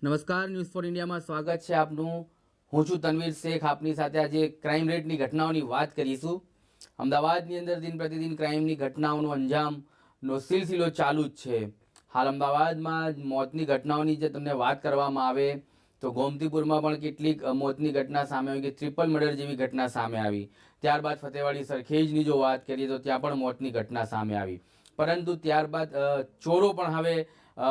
નમસ્કાર, news for ઇન્ડિયામાં સ્વાગત છે આપનું. હું છું તનવીર શેખ. આપની સાથે આજે ક્રાઇમ રેટની ઘટનાઓની વાત કરીશું. અમદાવાદની અંદર દિન પ્રતિદિન ક્રાઇમની ઘટનાઓનો અંજામનો સિલસિલો ચાલુ જ છે. હાલ અમદાવાદમાં મોતની ઘટનાઓની જે તમને વાત કરવામાં આવે તો ગોમતીપુરમાં પણ કેટલીક મોતની ઘટના સામે આવી, કે ટ્રિપલ મર્ડર જેવી ઘટના સામે આવી. ત્યારબાદ ફતેવાડી સરખેજની જો વાત કરીએ તો ત્યાં પણ મોતની ઘટના સામે આવી. પરંતુ ત્યારબાદ ચોરો પણ હવે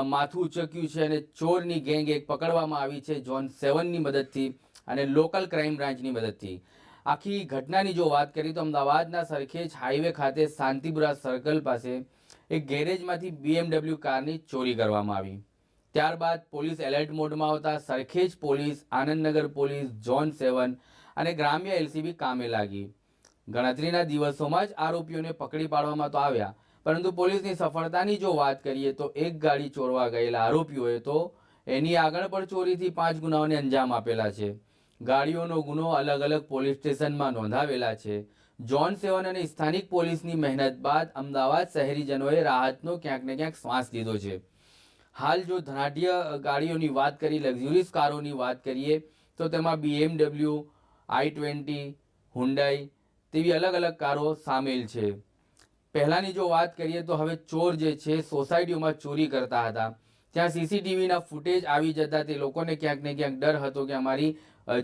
માથું ઉચક્યું છે અને ચોરની ગેંગ એક પકડવામાં આવી છે ઝોન 7ની મદદથી અને લોકલ ક્રાઇમ બ્રાન્ચની મદદથી. આખી ઘટનાની જો વાત કરીએ તો અમદાવાદના સરખેજ હાઈવે ખાતે શાંતિપુરા સર્કલ પાસે એક ગેરેજમાંથી BMW કારની ચોરી કરવામાં આવી. ત્યારબાદ પોલીસ એલર્ટ મોડમાં આવતા Sarkhej police, Anandnagar police, zone 7 અને ગ્રામ્ય LCB કામે લાગી. ગણતરીના દિવસોમાં જ આરોપીઓને પકડી પાડવામાં તો આવ્યા, પરંતુ પોલીસની સફળતાની જો વાત કરીએ તો એક ગાડી ચોરવા ગયેલા આરોપીઓએ તો એની આગળ પણ ચોરીથી 5 ગુનાઓને અંજામ આપેલા છે. ગાડીઓનો ગુનો અલગ અલગ પોલીસ સ્ટેશનમાં નોંધાવેલા છે. ઝોન 7 અને સ્થાનિક પોલીસની મહેનત બાદ અમદાવાદ શહેરીજનોએ રાહતનો ક્યાંક ને ક્યાંક શ્વાસ લીધો છે. હાલ જો ધનાઢ્ય ગાડીઓની વાત કરીએ, લક્ઝુરિયસ કારોની વાત કરીએ તો તેમાં BMW, i20, હુન્ડાઈ તેવી અલગ અલગ કારો સામેલ છે. પહેલાંની જો વાત કરીએ તો હવે ચોર જે છે સોસાયટીઓમાં ચોરી કરતા હતા, ત્યાં CCTVના ફૂટેજ આવી જતા તે લોકોને ક્યાંક ને ક્યાંક ડર હતો કે અમારી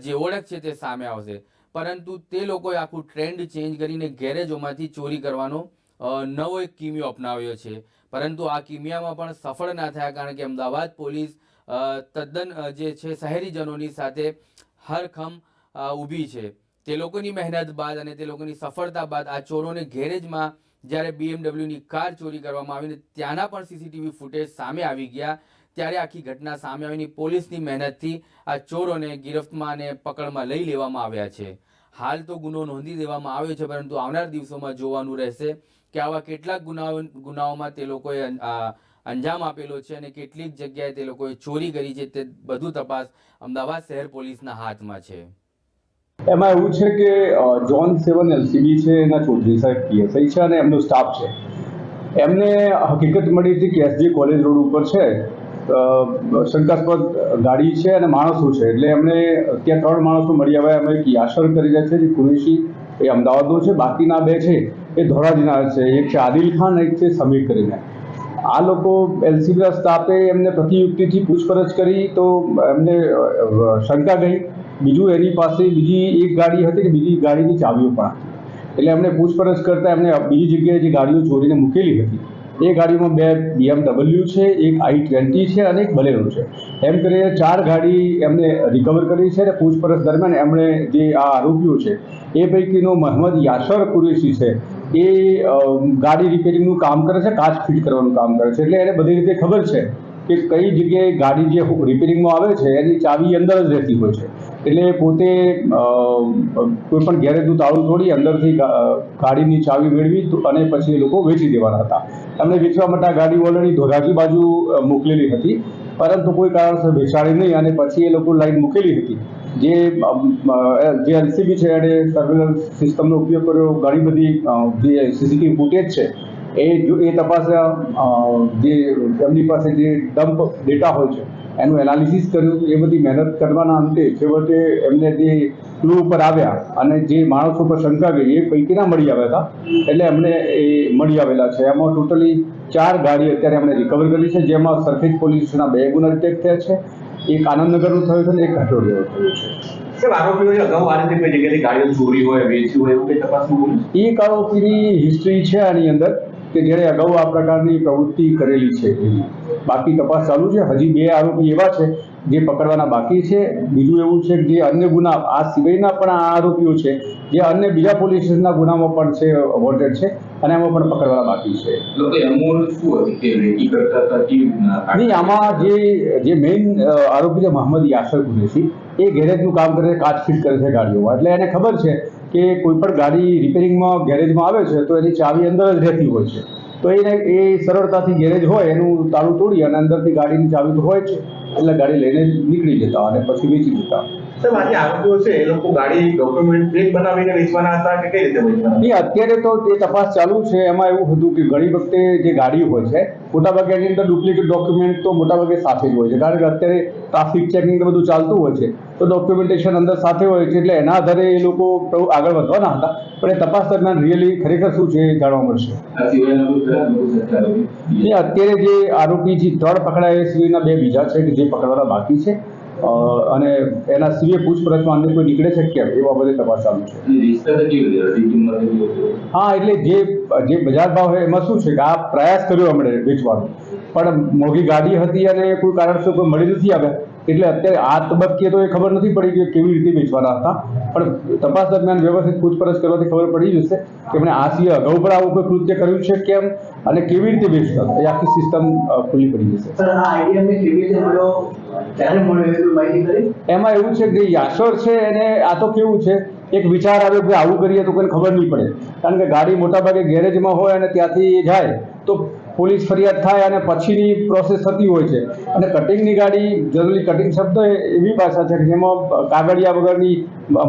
જે ઓળખ છે તે સામે આવશે. પરંતુ તે લોકોએ આખું ટ્રેન્ડ ચેન્જ કરીને ગેરેજોમાંથી ચોરી કરવાનો નવો એક કિમિયો અપનાવ્યો છે. પરંતુ આ કિમિયામાં પણ સફળ ના થયા, કારણ કે અમદાવાદ પોલીસ તદ્દન જે છે શહેરીજનોની સાથે હરખમ ઊભી છે. તે લોકોની મહેનત બાદ અને તે લોકોની સફળતા બાદ આ ચોરોને ગેરેજમાં જ્યારે BMWની કાર ચોરી કરવામાં આવીને ત્યાંના પણ CCTV ફૂટેજ સામે આવી ગયા, ત્યારે આખી ઘટના સામે આવીને પોલીસની મહેનતથી આ ચોરોને ગિરફ્તમાં અને પકડમાં લઈ લેવામાં આવ્યા છે. હાલ તો ગુનો નોંધી દેવામાં આવ્યો છે, પરંતુ આવનાર દિવસોમાં જોવાનું રહેશે કે આવા કેટલાક ગુનાઓમાં તે લોકોએ અંજામ આપેલો છે અને કેટલીક જગ્યાએ તે લોકોએ ચોરી કરી છે. તે બધું તપાસ અમદાવાદ શહેર પોલીસના હાથમાં છે. એમાં એવું છે કે ઝોન 7 LCB છે, એના ચૌધરી સાહેબ PSI છે અને એમનો સ્ટાફ છે. એમને હકીકત મળી હતી કે SJ કોલેજ રોડ ઉપર છે શંકાસ્પદ ગાડી છે અને માણસો છે, એટલે એમને ત્યાં 3 માણસો મળી આવ્યા. એમાં એક યાસર કરીને છે જે કુરેશી, એ અમદાવાદનો છે. બાકીના 2 છે એ ધોરાજીના છે, એક છે આદિલ ખાન, એક છે સમીર કરીને. આ લોકો LCBના સ્ટાફે એમને પ્રતિયુક્તિથી પૂછપરછ કરી તો એમને શંકા ગઈ. બીજું એની પાસે બીજી એક ગાડી હતી કે બીજી ગાડીની ચાવીઓ પણ હતી, એટલે એમને પૂછપરછ કરતા એમને બીજી જગ્યાએ જે ગાડીઓ ચોરીને મૂકેલી હતી એ ગાડીમાં 2 BMW છે, એક i20 છે અને એક બલેરો છે. એમ કરીને 4 ગાડી એમને રિકવર કરી છે. અને પૂછપરછ દરમિયાન એમણે જે આ આરોપીઓ છે એ પૈકીનો મહમદ યાસર કુરેશી છે, એ ગાડી રિપેરિંગનું કામ કરે છે, કાચ ફિટ કરવાનું કામ કરે છે. એટલે એને બધી રીતે ખબર છે કે કઈ જગ્યાએ ગાડી જે રિપેરિંગમાં આવે છે એની ચાવી અંદર જ રહેતી હોય છે. એટલે પોતે કોઈ પણ ગેરેજનું તાળું તોડી અંદરથી ગાડીની ચાવી મેળવી અને પછી એ લોકો વેચી દેવાના હતા. એમને વેચવા માટે આ ગાડી ઓલરેડી ધોરાજી બાજુ મોકલેલી હતી, પરંતુ કોઈ કારણસર વેચાણી નહીં અને પછી એ લોકો લાઈન મૂકેલી હતી. જે LCB છે એને સર્વેલન્સ સિસ્ટમનો ઉપયોગ કર્યો. ઘણી બધી જે CCTV ફૂટેજ છે એ તપાસ્યા, જે એમની પાસે જે ડમ્પ ડેટા હોય છે એનું એનાલિસિસ કર્યું. એ બધી મહેનત કરવાના અંતે છેવટે એમને જે ક્લુ ઉપર આવ્યા અને જે માણસો પર શંકા ગઈ એ પૈકીના મળી આવ્યા હતા, એટલે એમને એ મળી આવેલા છે. એમાં ટોટલી 4 ગાડી અત્યારે એમણે રિકવર કરી છે, જેમાં સરખેજ પોલીસના 2 ગુના ડિટેક્ટ થયા છે, એક આનંદનગરનું થયું છે અને એક ઘાટોડિયાનું થયું છે. સર, આરોપીઓએ અગાઉ આ રીતે કોઈ જગ્યાએથી ગાડીઓ ચોરી હોય, વેચી હોય એવું કંઈ તપાસમાં બોલ્યું? એક આરોપીની હિસ્ટ્રી છે આની અંદર કે જેણે અગાઉ આ પ્રકારની પ્રવૃત્તિ કરેલી છે. બાકી તપાસ ચાલુ છે. હજી 2 આરોપી એવા છે જે પકડવાના બાકી છે. બીજું એવું છે કે જે અન્ય ગુના આ સિવાયના પણ આ આરોપીઓ છે જે અન્ય બીજા પોલીસ સ્ટેશનના ગુનામાં પણ છે, વોન્ટેડ છે અને એમાં પણ પકડવાના બાકી છે. નહીં, આમાં જે મેઇન આરોપી છે મહમદ યાસર કુરેશી, એ ગેરેજનું કામ કરે છે, કાચ ફિટ કરે છે ગાડીઓમાં. એટલે એને ખબર છે કે કોઈ પણ ગાડી રિપેરિંગમાં ગેરેજમાં આવે છે તો એની ચાવી અંદર જ રહેતી હોય છે. તો એ સરળતાથી ગેરેજ હોય એનું તાળું તોડી અને અંદરથી ગાડીની ચાવી તો હોય છે, એટલે ગાડી લઈને નીકળી જતા અને પછી વેચી દેતા. સાહેબ આજે આરોપીઓ છે એ લોકો ગાડી ડોક્યુમેન્ટ ફેક બનાવીને વેચવાના હતા કે કઈ રીતે વેચવાના નહીં, અત્યારે તો તે તપાસ ચાલુ છે. એમાં એવું હતું કે ઘણી વખતે જે ગાડી હોય છે મોટાભાગે એની અંદર ડુપ્લિકેટ ડોક્યુમેન્ટ તો મોટાભાગે સાથે જ હોય છે, કારણ કે અત્યારે ટ્રાફિક ચેકિંગ બધું ચાલતું હોય છે તો ડોક્યુમેન્ટેશન અંદર સાથે હોય છે, એટલે એના આધારે એ લોકો આગળ વધવાના હતા. પણ એ તપાસ દરમિયાન રિયલી ખરેખર શું છે એ જાણવા મળશે. અત્યારે જે આરોપી જે 3 પકડાયા એ સિવાયના 2 બીજા છે કે જે પકડવાના બાકી છે, અને એના સિવાય પૂછપરછમાં અન્ય કોઈ નીકળે છે કેમ એ બાબતે તપાસ ચાલુ છે. હા, એટલે જે બજાર ભાવ હોય એમાં શું છે કે આ પ્રયાસ કર્યો એમણે વેચવાનો, પણ મોંઘી ગાડી હતી અને કોઈ કારણસર કોઈ મળી નથી આવ્યા, એટલે અત્યારે આ તબક્કે તો એ ખબર નથી પડી કે કેવી રીતે વેચવાના હતા. પણ તપાસ દરમિયાન વ્યવસ્થિત પૂછપરછ કરવાથી ખબર પડી જશે કે એમણે આ સિવાય અગાઉ પણ આવું કોઈ કૃત્ય કર્યું છે કેમ અને કેવી રીતે વેચતા હતા. એ આખી સિસ્ટમ ખુલ્લી પડી જશે. એમાં એવું છે કે યાસર છે એને આ તો કેવું છે, એક વિચાર આવ્યો કે આવું કરીએ તો કોઈને ખબર નહીં પડે, કારણ કે ગાડી મોટાભાગે ગેરેજમાં હોય અને ત્યાંથી જાય તો પોલીસ ફરિયાદ થાય અને પછીની પ્રોસેસ થતી હોય છે. અને કટિંગની ગાડી જનરલી કટિંગ શબ્દ એવી ભાષા છે કે જેમાં કાગળિયા વગરની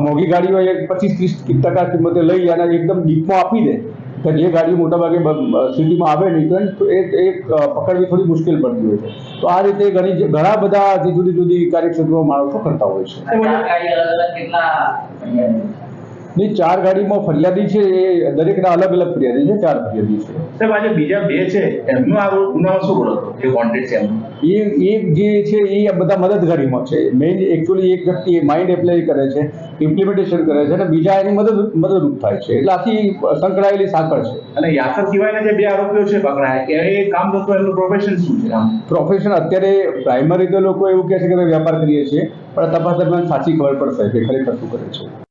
મોંઘી ગાડી હોય એ 25-30% કિંમતે લઈ અને એકદમ ડીપમાં આપી દે કે જે ગાડીઓ મોટાભાગે સિટીમાં આવે નહીં તો એ પકડવી થોડી મુશ્કેલ પડતી હોય છે. તો આ રીતે ઘણા બધા જે જુદી જુદી કાર્યક્ષેત્રોમાં માણસો કરતા હોય છે. નહીં, 4 ગાડીમાં ફરિયાદી છે એ દરેકના અલગ અલગ ફરિયાદી છે, 4 ફરિયાદી છે. સાહેબ આજે બીજા 2 છે એમનો આ ગુનામાં શું રોલ હતો, જે કોન્ટેક્ટ છે એમનો? એક જે છે એ બધા મદદગારીમાં છે. મેઇન એકચ્યુઅલી એક વ્યક્તિ માઇન્ડ એપ્લાય કરે છે, ઇમ્પ્લિમેન્ટેશન કરે છે, અને બીજા એની મદદરૂપ થાય છે. એટલે આખી સંકળાયેલી સાંકળ છે. અને યાસર સિવાયના જે 2 આરોપીઓ છે પકડાયા એ કામ કરતો એમનું પ્રોફેશન શું છે? પ્રોફેશન અત્યારે પ્રાઇમરી તો લોકો એવું કહે છે કે અમે વેપાર કરીએ છીએ, પણ તપાસ દરમિયાન સાચી ખબર પડશે કે ખરેખર શું કરે છે.